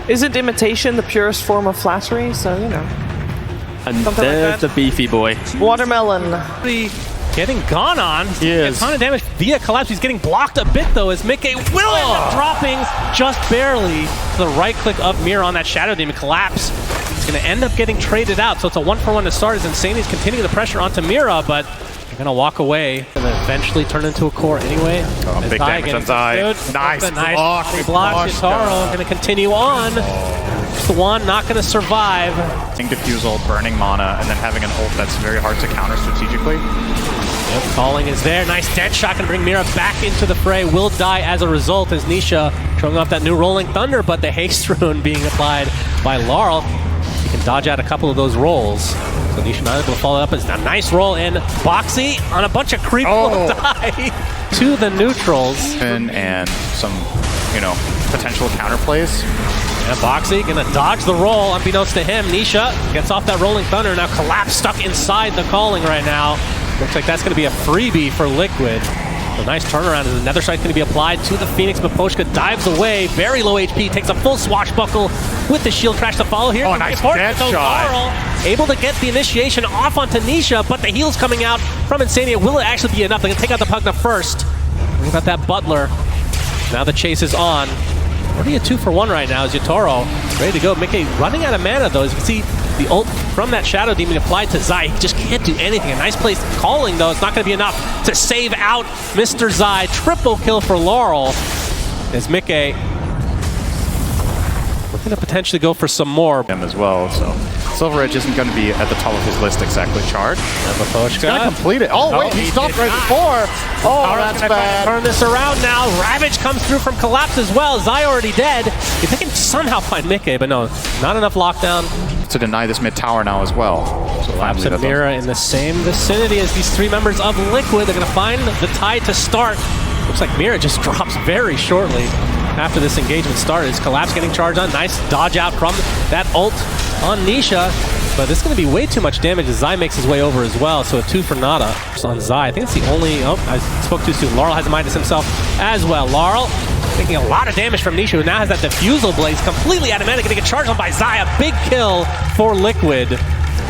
Isn't imitation the purest form of flattery? So, you know. And Something there's like the that. beefy boy. Watermelon. Getting gone on. He is. A ton of damage via collapse. He's getting blocked a bit though as Mickey will end up dropping just barely to the right click of Mira on that Shadow Demon collapse. He's going to end up getting traded out. So it's a 1-for-1 to start as Insanity's continuing the pressure onto Mira, but they're going to walk away and then eventually turn into a core anyway. Oh, big damage on Zai. Nice block. He blocks Yatoro. Going to continue on. Just the one not going to survive. Diffusal, burning mana, and then having an ult that's very hard to counter strategically. Yep, calling is there. Nice dead shot. Going to bring Mira back into the fray. Will die as a result as Nisha showing off that new Rolling Thunder, but the haste rune being applied by Laurel. He can dodge out a couple of those rolls. So Nisha not able to follow up as a nice roll in. Boxy on a bunch of creep will die to the neutrals. And some, potential counterplays. Yeah, Boxy gonna dodge the roll unbeknownst to him. Nisha gets off that Rolling Thunder. Now collapse stuck inside the calling right now. Looks like that's gonna be a freebie for Liquid. So nice turnaround as another strike gonna be applied to the Phoenix. Miposhka dives away, very low HP, takes a full swashbuckle with the shield crash to follow here. Oh, nice dead shot. Able to get the initiation off onto Nisha, but the heal's coming out from Insania. Will it actually be enough? They're gonna take out the Pugna first. What about that Butler? Now the chase is on. Already a 2-for-1 right now is Yatoro. Ready to go. Mickey running out of mana though. As you can see, the ult from that Shadow Demon applied to Zai. He just can't do anything. A nice place calling though. It's not going to be enough to save out Mr. Zai. Triple kill for Laurel. As Mickey looking to potentially go for some more. Him as well, so Silver Edge isn't going to be at the top of his list exactly. Charge. Miposhka. He's going to complete it. Oh, wait, he stopped right before. Oh, that's bad. Turn this around now. Ravage comes through from Collapse as well. Zai already dead. If they can somehow find Mickey, but no, not enough lockdown. To deny this mid tower now as well. So Collapse and Mira in the same vicinity as these three members of Liquid. They're going to find the tide to start. Looks like Mira just drops very shortly after this engagement started. Collapse getting charged on. Nice dodge out from that ult on Nisha. But this is going to be way too much damage as Zai makes his way over as well. So a 2 for nada on Zai. I think it's the only... Oh, I spoke too soon. Laurel has Midas himself as well. Laurel taking a lot of damage from Nisha, who now has that Diffusal Blaze completely automatic. Going to get charged on by Zai. A big kill for Liquid.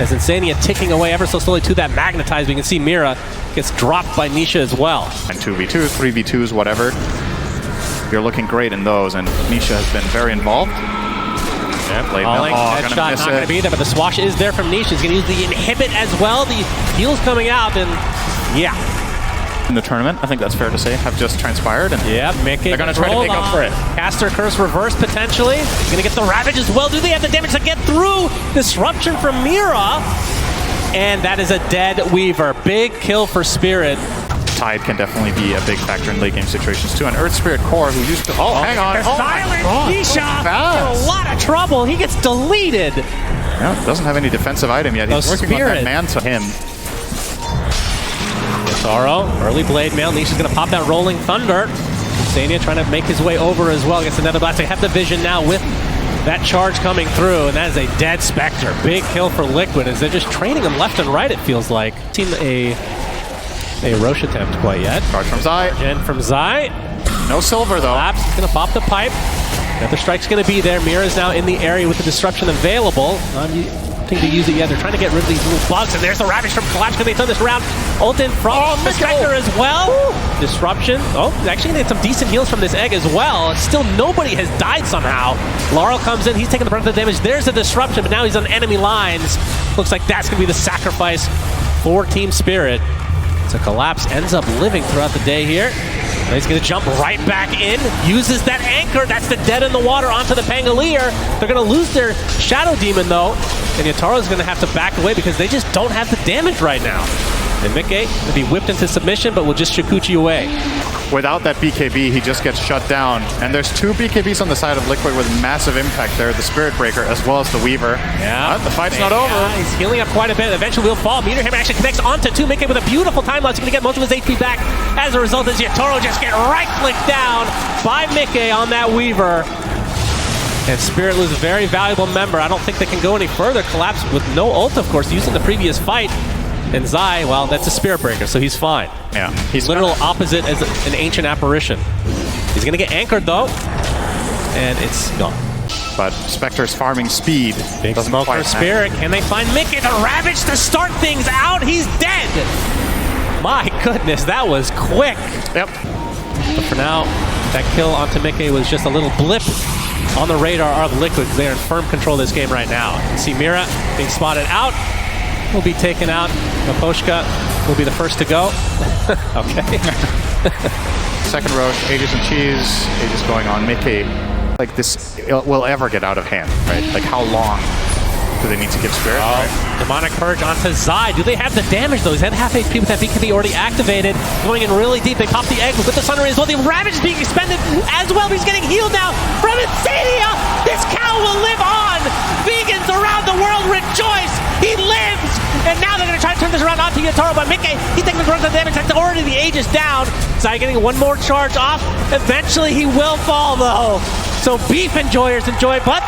As Insania ticking away ever so slowly to that Magnetize. We can see Mira gets dropped by Nisha as well. And 2v2s, 3v2s, whatever. You're looking great in those, and Nisha has been very involved. Yeah, Headshot not going to be there, but the swash is there from Nisha. He's going to use the inhibit as well. The heal's coming out, and yeah. In the tournament, I think that's fair to say, have just transpired. And yeah, Mickey. They're going to try to make up for it. Caster Curse reverse potentially. Going to get the Ravage as well. Do they have the damage to get through? Disruption from Mira. And that is a dead Weaver. Big kill for Spirit. Tide can definitely be a big factor in late game situations too. And Earth Spirit Core, who used to... Oh, hang on. Silent Nisha in a lot of trouble. He gets deleted. Yeah, doesn't have any defensive item yet. He's working on that man to him. Yatoro, early Blade Mail. Nisha's going to pop that Rolling Thunder. Insania trying to make his way over as well. Gets another blast. They have the vision now with that charge coming through, and that is a dead Spectre. Big kill for Liquid as they're just training him left and right, it feels like. Seen a Roche attempt quite yet. Charge from Zai. And from Zai. No silver though. Collapse is going to pop the pipe. Another strike's going to be there. Mira is now in the area with the disruption available. Not to use it yet. They're trying to get rid of these little bugs, and there's the Ravage from Collapse. Can they turn this around? Ult in from the Spectre as well. Woo. Disruption. Oh, actually they had some decent heals from this egg as well. Still nobody has died somehow. Laurel comes in. He's taking the brunt of the damage. There's a disruption, but now he's on enemy lines. Looks like that's going to be the sacrifice for Team Spirit. So Collapse ends up living throughout the day here. And he's going to jump right back in. Uses that anchor. That's the dead in the water onto the Pangolier. They're going to lose their Shadow Demon, though. And Yataro's going to have to back away because they just don't have the damage right now. And Mickey will be whipped into submission, but will just Shikuchi away. Without that BKB, he just gets shut down. And there's two BKBs on the side of Liquid with massive impact there. The Spirit Breaker as well as the Weaver. Yeah. But the fight's not over. He's healing up quite a bit. Eventually will fall. Meteor Hammer actually connects onto 2. Mickey with a beautiful time lapse. He's going to get most of his HP back. As a result, as Yatoro just get right-clicked down by Mickey on that Weaver. And Spirit loses a very valuable member. I don't think they can go any further. Collapse with no ult, of course, using the previous fight. And Zai, well, that's a Spirit Breaker, so he's fine. Yeah. He's literal opposite as an Ancient Apparition. He's going to get anchored, though. And it's gone. But Spectre's farming speed. Big doesn't smoke for quite Spirit. Can they find Mickey? The Ravage to start things out. He's dead. My goodness, that was quick. Yep. But for now, that kill onto Mickey was just a little blip on the radar of Liquid. They are in firm control of this game right now. You see Mira being spotted out. Will be taken out. Maposhka will be the first to go. Okay. Second Roche, Aegis and Cheese. Aegis going on Mickey. Like this will ever get out of hand, right? Like how long do they need to give Spirit? Oh, right? Demonic Purge onto Zai. Do they have the damage though? He's at half HP with that BKB already activated. Going in really deep. They pop the egg with the Sunray as well. The Ravage is being expended as well. He's getting healed now from Insania. This cow will live on. Vegans around the world rejoice. He lives. And now they're going to try to turn this around onto Yatoro, but Mickey, he's taking the brunt of the damage. That's already the Aegis down. Zai getting one more charge off. Eventually he will fall though. So beef enjoyers enjoy, but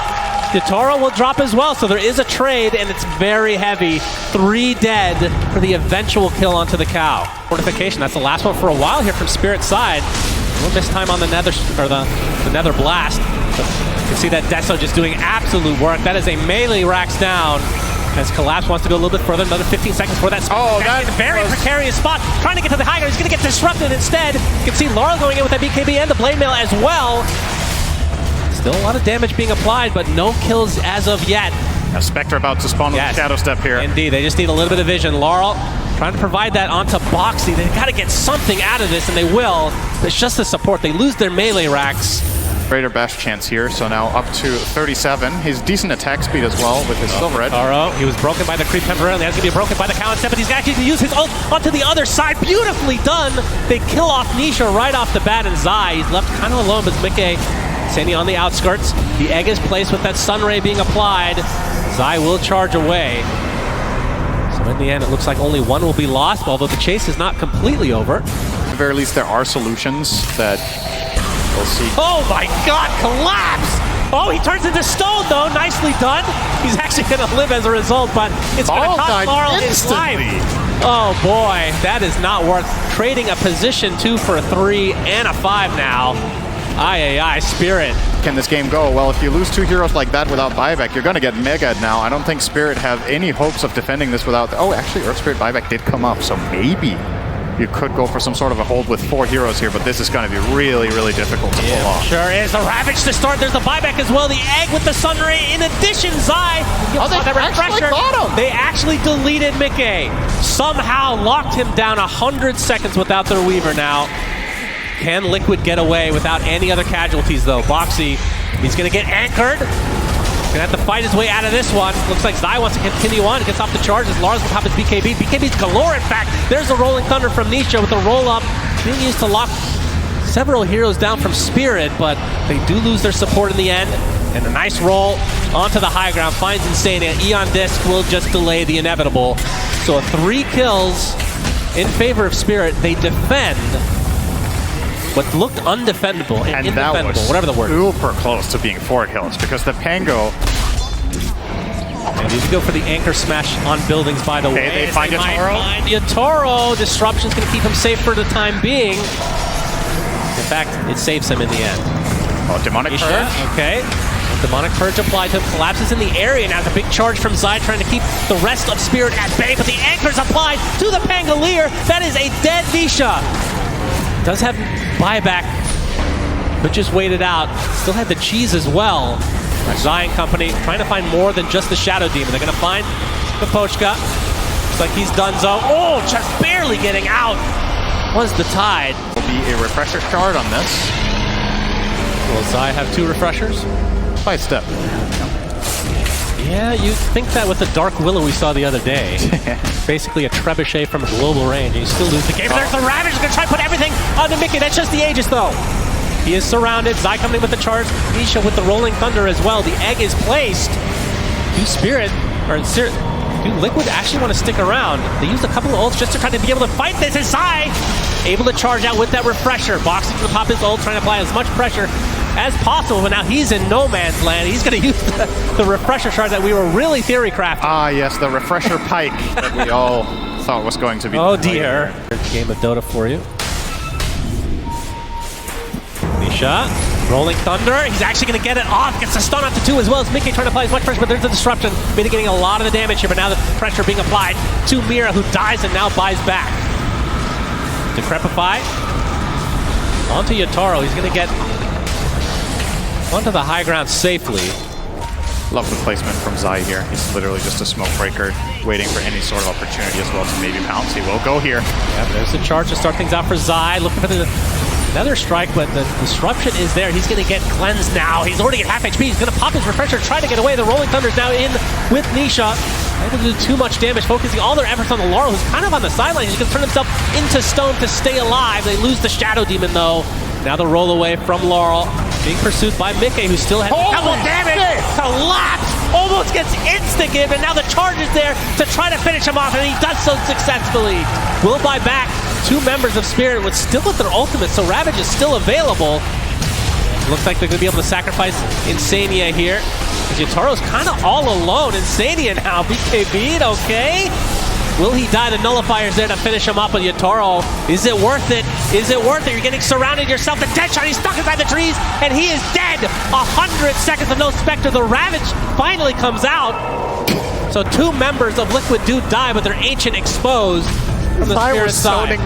Yatoro will drop as well. So there is a trade, and it's very heavy. 3 dead for the eventual kill onto the cow. Fortification, that's the last one for a while here from Spirit's side. A little miss time on the Nether, or the Nether Blast. But you can see that Deso just doing absolute work. That is a melee racks down. As Collapse wants to go a little bit further, another 15 seconds for that. Oh, that's a very precarious spot. Trying to get to the high ground. He's going to get disrupted instead. You can see Laurel going in with that BKB and the Blade Mail as well. Still a lot of damage being applied, but no kills as of yet. Now Spectre about to spawn with a Shadow Step here. Indeed, they just need a little bit of vision. Laurel trying to provide that onto Boxy. They've got to get something out of this, and they will. It's just the support. They lose their melee racks. Greater bash chance here, so now up to 37. He's decent attack speed as well with his Silver Edge. Taro, he was broken by the creep temporarily. That's going to be broken by the cow instead, but he's actually going to use his ult onto the other side. Beautifully done. They kill off Nisha right off the bat, and Zai, he's left kind of alone, but Mickey standing on the outskirts. The egg is placed with that Sun Ray being applied. Zai will charge away. So in the end, it looks like only one will be lost, although the chase is not completely over. At the very least, there are solutions that we'll see. Oh my god, Collapse! Oh, he turns into stone though, nicely done. He's actually gonna live as a result, but it's gonna cost Laurel his life. Oh boy, that is not worth trading a position 2 for a 3 and a 5 now. Aye, Spirit. Can this game go? Well, if you lose 2 heroes like that without buyback, you're gonna get mega now. I don't think Spirit have any hopes of defending this without... Oh, actually, Earth Spirit buyback did come up, so maybe you could go for some sort of a hold with 4 heroes here, but this is going to be really, really difficult to pull off. Sure is. The Ravage to start. There's the buyback as well. The egg with the Sunray. In addition, Zai. Oh, they actually got him. They actually deleted Mickey. Somehow locked him down 100 seconds without their Weaver now. Can Liquid get away without any other casualties, though? Boxy, he's going to get anchored. Gonna have to fight his way out of this one. Looks like Zai wants to continue on. Gets off the charges. Lars will pop his BKB. BKB's galore, in fact. There's a Rolling Thunder from Nisha with the roll-up. Being used to lock several heroes down from Spirit, but they do lose their support in the end. And a nice roll onto the high ground. Finds Insania. Eon Disc will just delay the inevitable. So 3 kills in favor of Spirit. They defend what looked undefendable and indefendable, that was whatever the word. Super close to being 4 kills because the Pango. And you go for the anchor smash on buildings, by the way. They find Yatoro. Yatoro. Disruption's going to keep him safe for the time being. In fact, it saves him in the end. Oh, Demonic Purge. Okay. Demonic Purge applied to him. Collapses in the area. Now the big charge from Zai trying to keep the rest of Spirit at bay, but the anchor's applied to the Pangolier. That is a dead Nisha. Does have buyback, but just waited out. Still had the cheese as well. Zai and company trying to find more than just the Shadow Demon. They're going to find the Pochka. Looks like he's donezo. Oh, just barely getting out. Was the tide. Will be a refresher shard on this. Will Zai have 2 refreshers? By step. Yeah, you'd think that with the Dark Willow we saw the other day. Basically a trebuchet from a global range, and you still lose the game. There's the Ravage, gonna try to put everything onto Mickey. That's just the Aegis, though. He is surrounded. Zai coming in with the charge. Nisha with the Rolling Thunder as well. The egg is placed. Do Spirit, or do Liquid actually want to stick around? They used a couple of ults just to try to be able to fight this. Is Zai able to charge out with that refresher? Boxing to pop his ult, trying to apply as much pressure as possible, but now he's in no man's land. He's going to use the refresher shard that we were really theory crafting. Ah, yes, the refresher pike that we all thought was going to be. Oh dear. Game of Dota for you. Nisha Rolling Thunder, he's actually going to get it off. Gets the stun off to 2 as well as Mickey trying to apply as much pressure, but there's a disruption. Mitigating a lot of the damage here, but now the pressure being applied to Mira, who dies and now buys back. Decrepify. Onto Yatoro, he's going to get onto the high ground safely. Love the placement from Zai here. He's literally just a smoke breaker, waiting for any sort of opportunity as well to maybe pounce. He will go here. Yeah, there's the charge to start things out for Zai. Looking for another strike, but the disruption is there. He's going to get cleansed now. He's already at half HP. He's going to pop his refresher, try to get away. The Rolling Thunder's now in with Nisha. Able to do too much damage, focusing all their efforts on the Laurel, who's kind of on the sidelines. He's going to turn himself into stone to stay alive. They lose the Shadow Demon, though. Now the roll away from Laurel, being pursued by Mickey, who still has double damage. Collapse! Almost gets insta-give, and now the charge is there to try to finish him off, and he does so successfully. Will buy back 2 members of Spirit with still with their ultimate, so Ravage is still available. Looks like they're going to be able to sacrifice Insania here. Yataro's kind of all alone. Insania now, BKB'd, okay? Will he die? The nullifier's there to finish him up with Yatoro. Is it worth it? Is it worth it? You're getting surrounded yourself. The dead shot, he's stuck inside the trees, and he is dead. 100 seconds of no Spectre. The Ravage finally comes out. So 2 members of Liquid do die, but they're Ancient exposed from the Spirit side.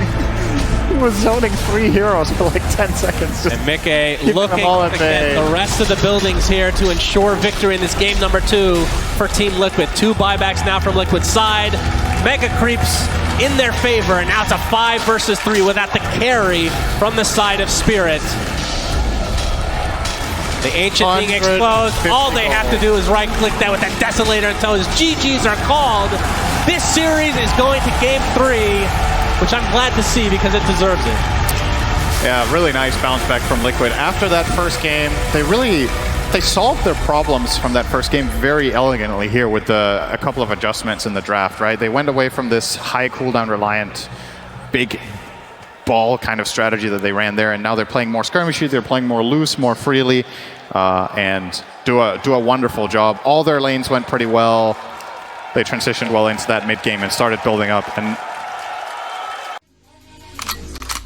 He was zoning 3 heroes for like 10 seconds. And Mickey looking to get the rest of the buildings here to ensure victory in this game number 2 for Team Liquid. 2 buybacks now from Liquid's side. Mega creeps in their favor, and now it's a 5 versus 3 without the carry from the side of Spirit. The Ancient being exposed. All they have to do is right-click that with that Desolator until his GGs are called. This series is going to game 3, which I'm glad to see because it deserves it. Yeah, really nice bounce back from Liquid. After that first game, they solved their problems from that first game very elegantly here with a couple of adjustments in the draft, right? They went away from this high cooldown reliant, big ball kind of strategy that they ran there, and now they're playing more skirmishy, they're playing more loose, more freely, and do a wonderful job. All their lanes went pretty well. They transitioned well into that mid game and started building up. And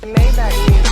Maybach